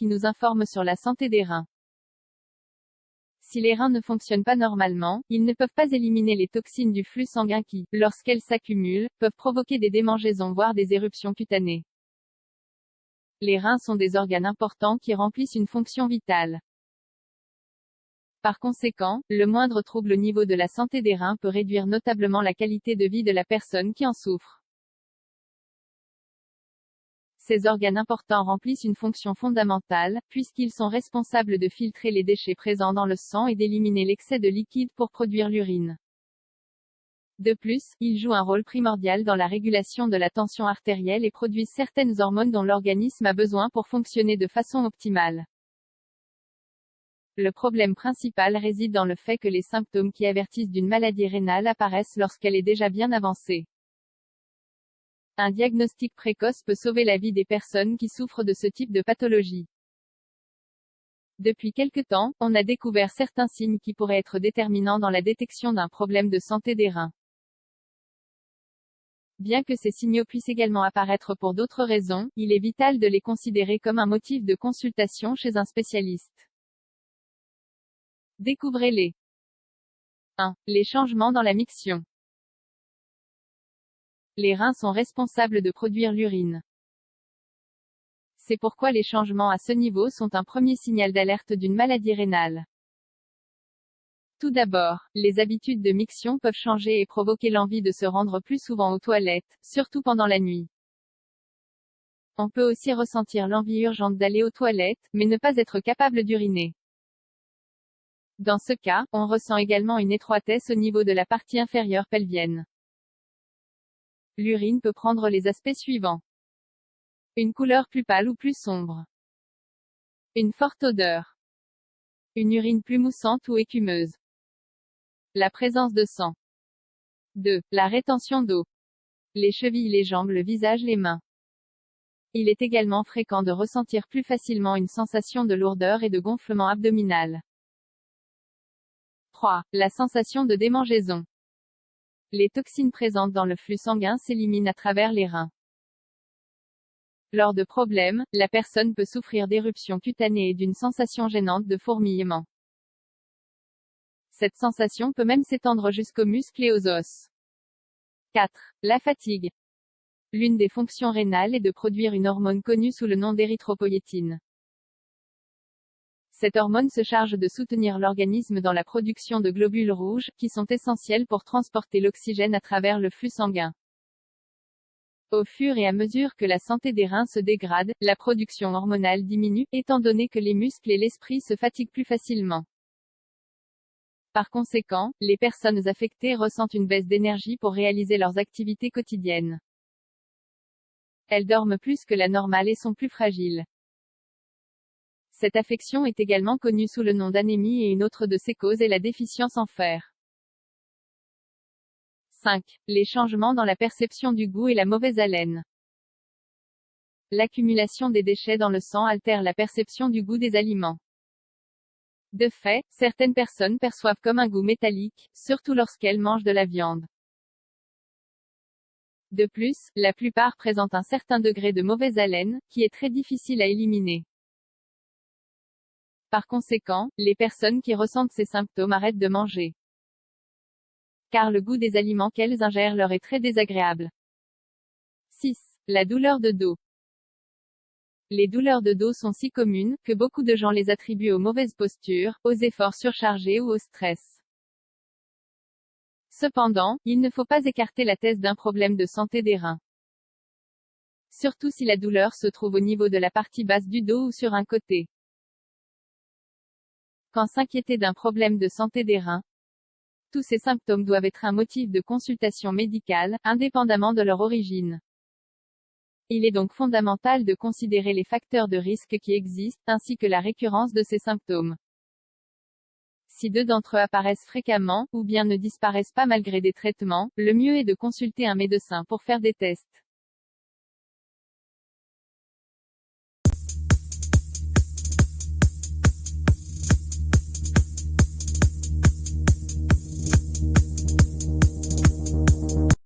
qui nous informent sur la santé des reins. Si les reins ne fonctionnent pas normalement, ils ne peuvent pas éliminer les toxines du flux sanguin qui, lorsqu'elles s'accumulent, peuvent provoquer des démangeaisons voire des éruptions cutanées. Les reins sont des organes importants qui remplissent une fonction vitale. Par conséquent, le moindre trouble au niveau de la santé des reins peut réduire notablement la qualité de vie de la personne qui en souffre. Ces organes importants remplissent une fonction fondamentale, puisqu'ils sont responsables de filtrer les déchets présents dans le sang et d'éliminer l'excès de liquide pour produire l'urine. De plus, ils jouent un rôle primordial dans la régulation de la tension artérielle et produisent certaines hormones dont l'organisme a besoin pour fonctionner de façon optimale. Le problème principal réside dans le fait que les symptômes qui avertissent d'une maladie rénale apparaissent lorsqu'elle est déjà bien avancée. Un diagnostic précoce peut sauver la vie des personnes qui souffrent de ce type de pathologie. Depuis quelque temps, on a découvert certains signes qui pourraient être déterminants dans la détection d'un problème de santé des reins. Bien que ces signaux puissent également apparaître pour d'autres raisons, il est vital de les considérer comme un motif de consultation chez un spécialiste. Découvrez-les. 1. Les changements dans la miction. Les reins sont responsables de produire l'urine. C'est pourquoi les changements à ce niveau sont un premier signal d'alerte d'une maladie rénale. Tout d'abord, les habitudes de miction peuvent changer et provoquer l'envie de se rendre plus souvent aux toilettes, surtout pendant la nuit. On peut aussi ressentir l'envie urgente d'aller aux toilettes, mais ne pas être capable d'uriner. Dans ce cas, on ressent également une étroitesse au niveau de la partie inférieure pelvienne. L'urine peut prendre les aspects suivants. Une couleur plus pâle ou plus sombre. Une forte odeur. Une urine plus moussante ou écumeuse. La présence de sang. 2. La rétention d'eau. Les chevilles, les jambes, le visage, les mains. Il est également fréquent de ressentir plus facilement une sensation de lourdeur et de gonflement abdominal. 3. La sensation de démangeaison. Les toxines présentes dans le flux sanguin s'éliminent à travers les reins. Lors de problèmes, la personne peut souffrir d'éruptions cutanées et d'une sensation gênante de fourmillement. Cette sensation peut même s'étendre jusqu'aux muscles et aux os. 4. La fatigue. L'une des fonctions rénales est de produire une hormone connue sous le nom d'érythropoïétine. Cette hormone se charge de soutenir l'organisme dans la production de globules rouges, qui sont essentiels pour transporter l'oxygène à travers le flux sanguin. Au fur et à mesure que la santé des reins se dégrade, la production hormonale diminue, étant donné que les muscles et l'esprit se fatiguent plus facilement. Par conséquent, les personnes affectées ressentent une baisse d'énergie pour réaliser leurs activités quotidiennes. Elles dorment plus que la normale et sont plus fragiles. Cette affection est également connue sous le nom d'anémie et une autre de ses causes est la déficience en fer. 5. Les changements dans la perception du goût et la mauvaise haleine. L'accumulation des déchets dans le sang altère la perception du goût des aliments. De fait, certaines personnes perçoivent comme un goût métallique, surtout lorsqu'elles mangent de la viande. De plus, la plupart présentent un certain degré de mauvaise haleine, qui est très difficile à éliminer. Par conséquent, les personnes qui ressentent ces symptômes arrêtent de manger. Car le goût des aliments qu'elles ingèrent leur est très désagréable. 6. La douleur de dos. Les douleurs de dos sont si communes, que beaucoup de gens les attribuent aux mauvaises postures, aux efforts surchargés ou au stress. Cependant, il ne faut pas écarter la thèse d'un problème de santé des reins. Surtout si la douleur se trouve au niveau de la partie basse du dos ou sur un côté. Quand s'inquiéter d'un problème de santé des reins, tous ces symptômes doivent être un motif de consultation médicale, indépendamment de leur origine. Il est donc fondamental de considérer les facteurs de risque qui existent, ainsi que la récurrence de ces symptômes. Si deux d'entre eux apparaissent fréquemment, ou bien ne disparaissent pas malgré des traitements, le mieux est de consulter un médecin pour faire des tests.